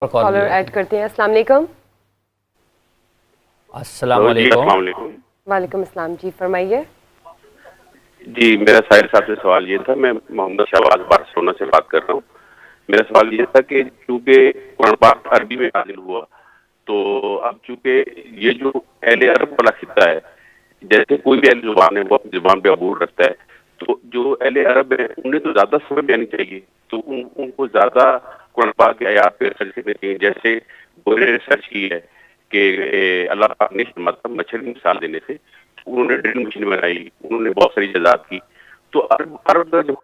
Collar add کرتے ہیں. السلام علیکم. السلام علیکم. وعلیکم السلام. جی فرمائیے. جی میرا ساحر صاحب سے سوال یہ تھا. میں محمد شہباز بارسلونا سے بات کر رہا ہوں. میرا سوال یہ تھا کہ چونکہ قرآن پاک عربی میں نازل ہوا تو اب چونکہ یہ جو اہل عرب والا خطہ ہے، جیسے کوئی بھی اہل زبان ہے وہ اپنی زبان پہ عبور رکھتا ہے، تو جو اہل عرب ہیں انہیں تو زیادہ سمجھ آنی چاہیے، تو ان کو زیادہ قرآن پاک کی آیات پہ ریسرچ کرنی چاہیے. جیسے وہ نے ریسرچ کی ہے کہ اللہ پاک نے مطلب مچھر کی مثال دینے سے انہوں نے ڈرل مشین بنائی، انہوں نے بہت ساری ایجادات کی. تو عرب کا جو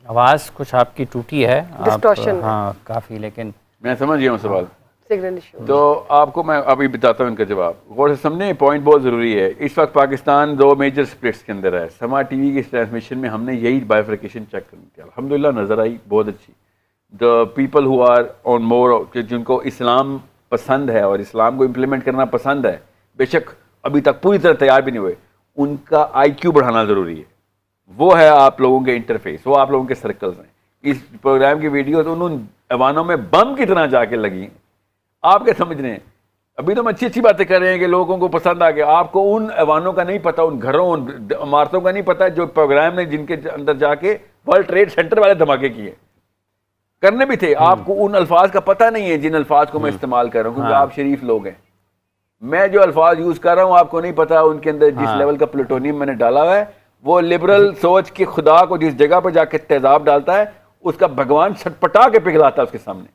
آواز کچھ آپ کی ٹوٹی ہے. ڈسٹورشن ہاں کافی، لیکن میں سمجھ گیا ہوں سوال. Signal issue. تو آپ کو میں ابھی بتاتا ہوں ان کا جواب. غور سے سمجھیں، پوائنٹ بہت ضروری ہے. اس وقت پاکستان دو میجر سپلٹس کے اندر ہے. سما ٹی وی کی ٹرانسمیشن میں ہم نے یہی بائیفرکیشن چیک کرنی تھی. الحمدللہ نظر آئی بہت اچھی. The people who are on مور، جن کو اسلام پسند ہے اور اسلام کو امپلیمنٹ کرنا پسند ہے، بے شک ابھی تک پوری طرح تیار بھی نہیں ہوئے، ان کا آئی کیو بڑھانا ضروری ہے. وہ ہے آپ لوگوں کے انٹرفیس، وہ آپ لوگوں کے سرکلز ہیں. اس پروگرام کی ویڈیوز ان ایوانوں میں بم کی طرح جا کے لگی ہیں. آپ کیا سمجھ رہے ہیں؟ ابھی تو ہم اچھی اچھی باتیں کر رہے ہیں کہ لوگوں کو پسند آ گیا. آپ کو ان ایوانوں کا نہیں پتا، ان گھروں ان عمارتوں کا نہیں پتا جو پروگرام نے جن کے اندر جا کے ورلڈ ٹریڈ سینٹر والے دھماکے کیے کرنے بھی تھے. آپ کو ان الفاظ کا پتہ نہیں ہے جن الفاظ کو میں استعمال کر رہا ہوں، کیونکہ آپ شریف لوگ ہیں. میں جو الفاظ یوز کر رہا ہوں آپ کو نہیں پتا ان کے اندر جس لیول کا پلوٹونیم میں نے ڈالا ہوا ہے. وہ لبرل سوچ کے خدا کو جس جگہ پہ جا کے تیزاب ڈالتا ہے اس کا بھگوان چھٹپٹا کے پگھلاتا ہے اس کے سامنے.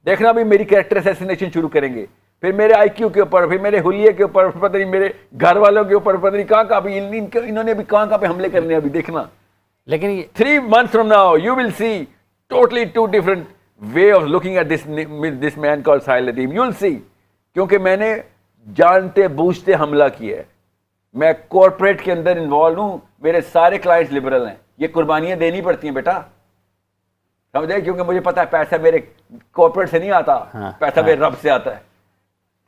دیکھنا بھی میری کریکٹر اسیسینیشن شروع کریں گے، پھر میرے آئی کیو کے اوپر، پھر میرے حلیے کے اوپر، پتہ نہیں میرے گھر والوں کے اوپر، پتہ نہیں کہاں کہاں پہ انہوں نے بھی کہاں پہ حملے کرنے ہیں. ابھی دیکھنا لیکن 3 months from now you will see totally 2 different way of looking at this man called Sahil Nadeem. You will see. کیونکہ میں نے جانتے بوجھتے حملہ کیا ہے. میں کارپوریٹ کے اندر انوالو ہوں، میرے سارے کلائنٹس لبرل ہیں. یہ قربانیاں دینی پڑتی ہیں بیٹا، سمجھے؟ کیونکہ مجھے پتا ہے پیسہ میرے کارپوریٹ سے نہیں آتا، پیسہ میرے رب سے آتا ہے.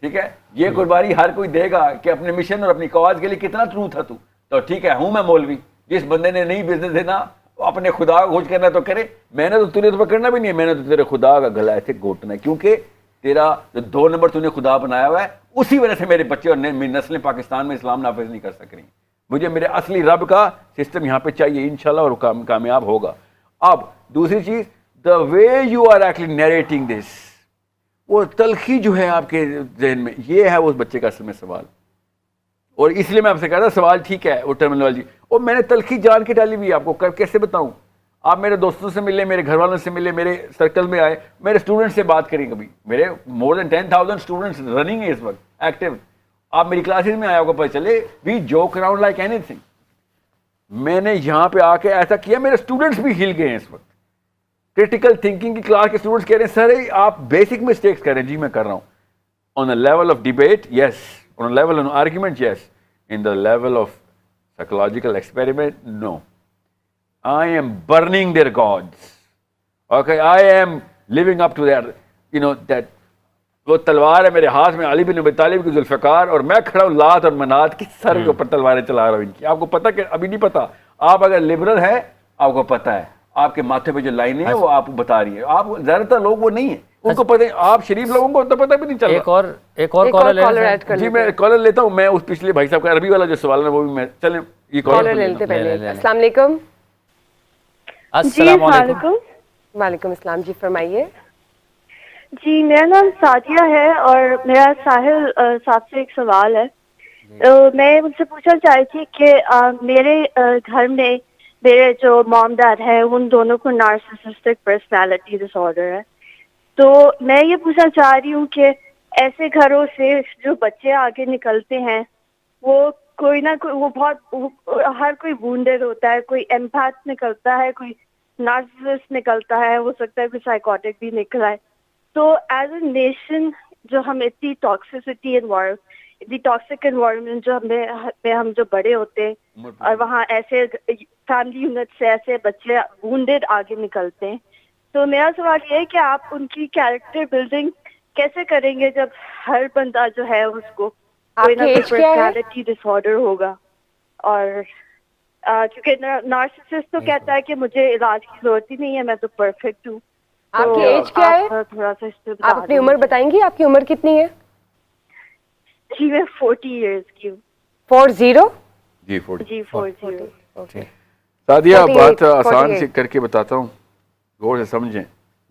ٹھیک ہے، یہ قربانی ہر کوئی دے گا کہ اپنے مشن اور اپنی کاز کے لیے کتنا ٹرو تھا تو ٹھیک ہے. ہوں میں مولوی، جس بندے نے نہیں بزنس دینا اپنے خدا کو خوش کرنا تو کرے. میں نے تو تجھے تو پکڑنا بھی نہیں ہے، میں نے تو تیرے خدا کا گلا ایسے گھوٹنا ہے. کیونکہ تیرا جو 2 نمبر تو نے خدا بنایا ہوا ہے، اسی وجہ سے میرے بچے اور نسلیں پاکستان میں اسلام نافذ نہیں کر سک رہی. مجھے میرے اصلی رب کا سسٹم یہاں پہ چاہیے انشاءاللہ، اور کامیاب ہوگا. اب دوسری چیز، the way you are actually narrating this، وہ تلخی جو ہے آپ کے ذہن میں، یہ ہے اس بچے کا اصل میں سوال. اور اس لیے میں آپ سے کہہ رہا سوال ٹھیک ہے وہ ٹرمینالوجی، اور میں نے تلخی جان کے ڈالی ہوئی. آپ کو کیسے بتاؤں؟ آپ میرے دوستوں سے ملے، میرے گھر والوں سے ملے، میرے سرکل میں آئے، میرے اسٹوڈنٹ سے بات کریں. کبھی میرے more than 10,000 اسٹوڈنٹس رننگ ہے اس وقت ایکٹیو. آپ میری کلاسز میں آئے، آپ کو پتہ چلے وی جوک اراؤنڈ لائک اینی تھنگ. میں نے یہاں پہ آ کے ایسا کیا میرے اسٹوڈنٹس بھی ہل گئے ہیں اس وقت. کریٹیکل تھنکنگ کی کلاس کے اسٹوڈنٹس کہہ رہے ہیں سر آپ بیسک مسٹیکس کر رہے ہیں. جی میں کر رہا ہوں. On a level of debate yes, on a level of argument yes, in the level of psychological experiment no. I am burning their gods. Okay, I am living up to their, that وہ تلوار ہے میرے ہاتھ میں، علی بن ابی طالب کی ذوالفقار، اور میں کھڑا ہوں لات اور منات کی سر کے اوپر تلواریں چلا رہا ہوں ان کی. آپ کو پتہ کہ ابھی نہیں پتا. آپ اگر لبرل ہے آپ کو پتہ ہے، آپ کے ماتھے پہ جو لائنیں ہیں وہ آپ بتا رہی ہے. آپ زیادہ تر لوگ وہ نہیں ہیں، ان کو پتہ ہے. آپ شریف لوگوں کو تو پتہ بھی نہیں چل رہا. ایک اور کالر ایڈ کر جی میں کالر لیتا ہوں. میں اس پچھلے بھائی صاحب کا عربی والا جو سوال ہے وہ بھی میں چلیں یہ کالر لے لیتے پہلے. السلام علیکم. السلام علیکم. وعلیکم السلام. جی فرمائیے. جی میرا نام سعدیہ ہے اور میرا ساحل صاحب سے ایک سوال ہے. میں ان سے پوچھنا چاہتی تھی کہ میرے گھر میں میرے جو مام ڈیڈ ہیں ان دونوں کو نارسسسٹک پرسنالٹی ڈس آرڈر ہے. تو میں یہ پوچھنا چاہ رہی ہوں کہ ایسے گھروں سے جو بچے آگے نکلتے ہیں وہ کوئی نہ کوئی وہ بہت ہر کوئی وونڈیڈ ہوتا ہے. کوئی ایمپیتھ نکلتا ہے، کوئی نارسسسٹ نکلتا ہے، ہو سکتا ہے کوئی سائیکوٹک بھی نکلا ہے. تو ایز اے نیشن جو ہم اتنی ٹاکسیسٹی اتنی ٹاکسک انوائرمنٹ جو ہم جو بڑے ہوتے ہیں اور وہاں ایسے فیملی یونٹ سے ایسے بچے وونڈیڈ آگے نکلتے ہیں. تو میرا سوال یہ ہے کہ آپ ان کی کیریکٹر بلڈنگ کیسے کریں گے جب ہر بندہ جو ہے اس کو کوئی نہ کوئی پرسنالٹی ڈس آرڈر ہوگا. اور کیونکہ نارسسسٹ تو کہتا ہے کہ مجھے علاج کی ضرورت ہی نہیں ہے، میں تو پرفیکٹ ہوں. آپ کی ایج کیا ہے؟ تھوڑا سا اس پہ آپ اپنی عمر بتائیں گی؟ آپ کی عمر کتنی ہے؟ جی میں 40 ایئرس کی ہوں. 40؟ جی 40. جی 40. سعدیہ 48, بات آسان 48. سے کر کے بتاتا ہوں, غور سے سمجھیں.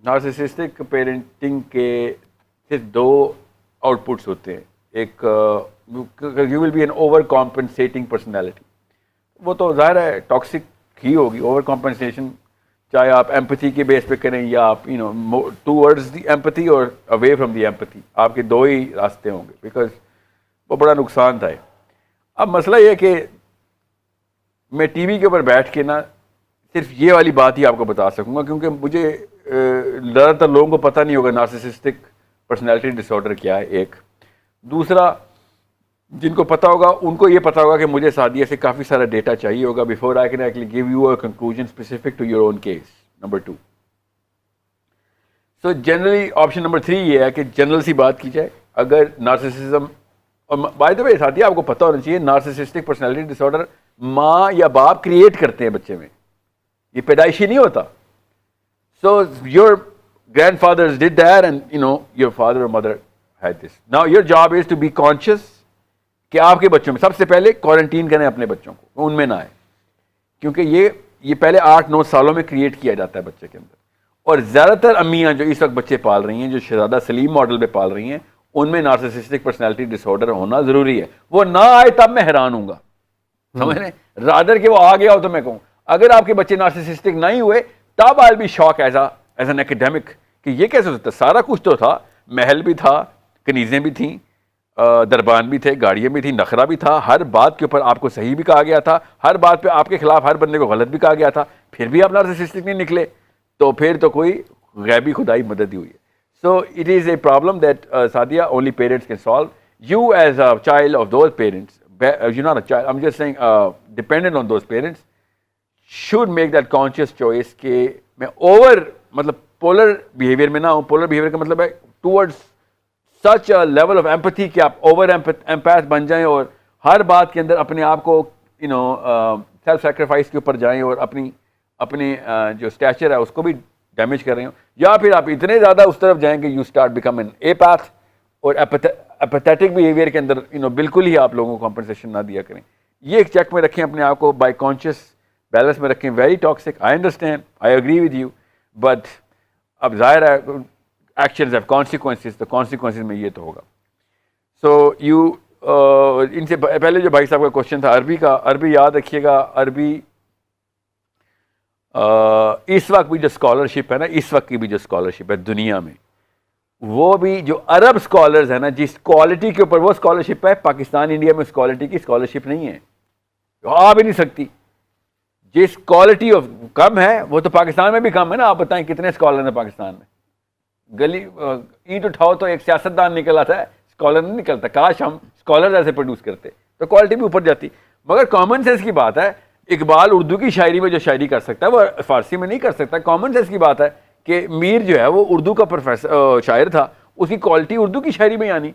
نارسسسٹک پیرنٹنگ کے صرف 2 آؤٹ پٹس ہوتے ہیں. ایک you will be an overcompensating personality, وہ تو ظاہر ہے ٹاکسک ہی ہوگی. اوور کمپنسیشن چاہے آپ ایمپتھی کے بیس پہ کریں یا آپ ٹوورڈز دی ایمپتھی اور اوے فرام دی ایمپتھی, آپ کے 2 ہی راستے ہوں گے, بیکاز وہ بڑا نقصان تھا. اب مسئلہ یہ کہ میں ٹی وی کے اوپر بیٹھ کے نا صرف یہ والی بات ہی آپ کو بتا سکوں گا, کیونکہ مجھے زیادہ تر لوگوں کو پتہ نہیں ہوگا نارسسسٹک پرسنالٹی ڈس آرڈر کیا ہے. ایک دوسرا, جن کو پتہ ہوگا ان کو یہ پتہ ہوگا کہ مجھے سعدیہ سے کافی سارا ڈیٹا چاہیے ہوگا before I can actually give you a conclusion specific to your own case. Number 2, so generally option number 3 یہ ہے کہ جنرل سی بات کی جائے. اگر نارسسزم, اور بائی دا وے ساتھی آپ کو پتہ ہونا چاہیے نارسسسٹک پرسنالٹی ڈس آرڈر ماں یا باپ کریٹ کرتے ہیں بچے میں, یہ پیدائشی نہیں ہوتا. So your grand fathers did that and your father اور mother had this. Now your job is to be conscious کہ آپ کے بچوں میں سب سے پہلے کوارنٹین کریں اپنے بچوں کو, ان میں نہ آئے, کیونکہ یہ پہلے 8-9 سالوں میں کریٹ کیا جاتا ہے بچے کے اندر. اور زیادہ تر امیاں جو اس وقت بچے پال رہی ہیں, جو شہزادہ سلیم ماڈل پہ پال رہی ہیں, ان میں نارسسسٹک پرسنالٹی ڈس آرڈر ہونا ضروری ہے. وہ نہ آئے تب میں حیران ہوں گا, سمجھ رہے ہیں, رادر کہ وہ آ گیا ہو تو میں کہوں. اگر آپ کے بچے نارسسسٹک نہیں ہوئے تب آئی بی شاک ایز این ایکیڈیمک کہ یہ کیسے ہوتا ہے. سارا کچھ تو تھا, محل بھی تھا, کنیزیں بھی تھیں, دربان بھی تھے, گاڑیاں بھی تھیں, نخرہ بھی تھا, ہر بات کے اوپر آپ کو صحیح بھی کہا گیا تھا, ہر بات پہ آپ کے خلاف ہر بندے کو غلط بھی کہا گیا تھا, پھر بھی آپ نارسسسٹک نہیں نکلے, تو پھر تو کوئی غیبی خدائی مدد ہی ہوئی ہے. So it is a problem that Sadia only parents can solve. You as a child of those parents, you not a child, I am just seeing dependent on those parents, should make that conscious choice کہ میں over مطلب polar behaviour میں نہ ہوں. Polar behaviour کا مطلب ہے towards such a level of empathy کہ آپ اوور ایمپیتھ بن جائیں اور ہر بات کے اندر اپنے آپ کو سیلف سیکریفائس کے اوپر جائیں اور اپنی جو اسٹیچر ہے اس کو بھی ڈیمیج کر رہے ہوں, یا پھر آپ اتنے زیادہ اس طرف جائیں کہ یو اسٹارٹ بیکم این ایپیتھ اور ایپیتھیٹک بیہیویئر کے اندر بالکل ہی آپ لوگوں کو کمپنسیشن نہ دیا کریں. یہ ایک چیک میں رکھیں اپنے آپ کو, بائی کانشیس بیلنس میں رکھیں. Very toxic, I understand, I agree with you, but اب ظاہر ہے ایکشنز ہیو کانسیکوینسز, تو کانسیکوینسز میں یہ تو ہوگا. سو یو ان سے پہلے جو بھائی صاحب کا کوشچن تھا عربی کا, عربی یاد رکھیے گا. عربی اس وقت بھی جو اسکالرشپ ہے نا, اس وقت کی بھی جو اسکالرشپ ہے دنیا میں, وہ بھی جو عرب اسکالرز ہیں نا, جس کوالٹی کے اوپر وہ اسکالرشپ ہے, پاکستان انڈیا میں اس کوالٹی کی اسکالرشپ نہیں ہے, آ بھی نہیں سکتی. جس کوالٹی آف کم ہے وہ تو پاکستان میں بھی کم ہے نا. آپ بتائیں کتنے اسکالر ہیں پاکستان میں؟ گلی اینٹ اٹھاؤ تو ایک سیاستدان نکل آتا ہے, اسکالر نہیں نکلتا. کاش ہم اسکالر ایسے پروڈیوس کرتے تو کوالٹی بھی اوپر جاتی. مگر کامن سینس کی بات ہے, اقبال اردو کی شاعری میں جو شاعری کر سکتا ہے وہ فارسی میں نہیں کر سکتا. کامن سینس کی بات ہے کہ میر جو ہے وہ اردو کا پروفیسر شاعر تھا, اس کی کوالٹی اردو کی شاعری میں آنی.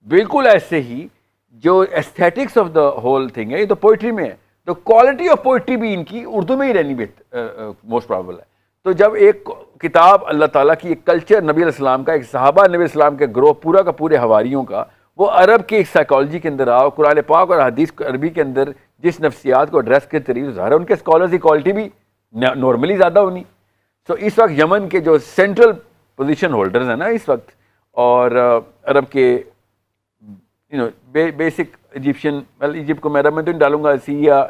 بالکل ایسے ہی جو aesthetics of the whole thing ہے یہ تو پوئٹری میں ہے, تو کوالٹی آف پوئٹری بھی ان کی اردو میں ہی رہنی موسٹ پرابل ہے. تو جب ایک کتاب اللہ تعالیٰ کی, ایک کلچر نبی علیہ السلام کا, ایک صحابہ نبی علیہ السلام کے گروہ پورا کا پورے حواریوں کا, وہ عرب کی ایک سائیکالوجی کے اندر آؤ, قرآن پاک اور حدیث عربی کے اندر جس نفسیات کو ایڈریس کرتے رہی, ظاہر ہے ان کے اسکالرز کی کوالٹی بھی نارملی زیادہ ہونی. تو اس وقت یمن کے جو سینٹرل پوزیشن ہولڈرز ہیں نا اس وقت, اور عرب کے بیسک ایجپشین, ایجپٹ کو میں عرب میں تو نہیں ڈالوں گا, Syria,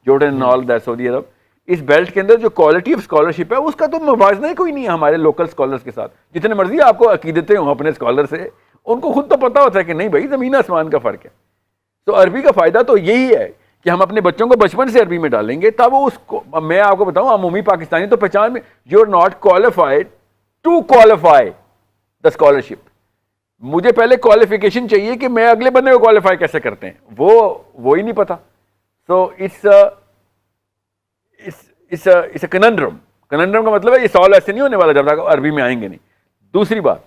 Jordan all that, Saudi Arab, اس بیلٹ کے اندر جو کوالٹی آف اسکالرشپ ہے اس کا تو موازنہ ہی کوئی نہیں ہے ہمارے لوکل اسکالرس کے ساتھ. جتنے مرضی آپ کو عقیدتیں ہوں اپنے اسکالر سے, ان کو خود تو پتہ ہوتا ہے کہ نہیں بھائی زمین آسمان کا فرق ہے. تو عربی کا فائدہ تو یہی ہے کہ ہم اپنے بچوں کو بچپن سے عربی میں ڈالیں گے, تب وہ اس کو, میں آپ کو بتاؤں عمومی پاکستانی تو پہچان میں, you are not qualified to qualify the scholarship. مجھے پہلے کوالیفیکیشن چاہیے کہ میں اگلے بندے کو کوالیفائی کیسے کرتے ہیں, وہ ہی نہیں پتا. So it's a کننڈرم. کننڈرم کا مطلب ہے یہ سوال ایسے نہیں ہونے والا جب تک عربی میں آئیں گے نہیں. دوسری بات,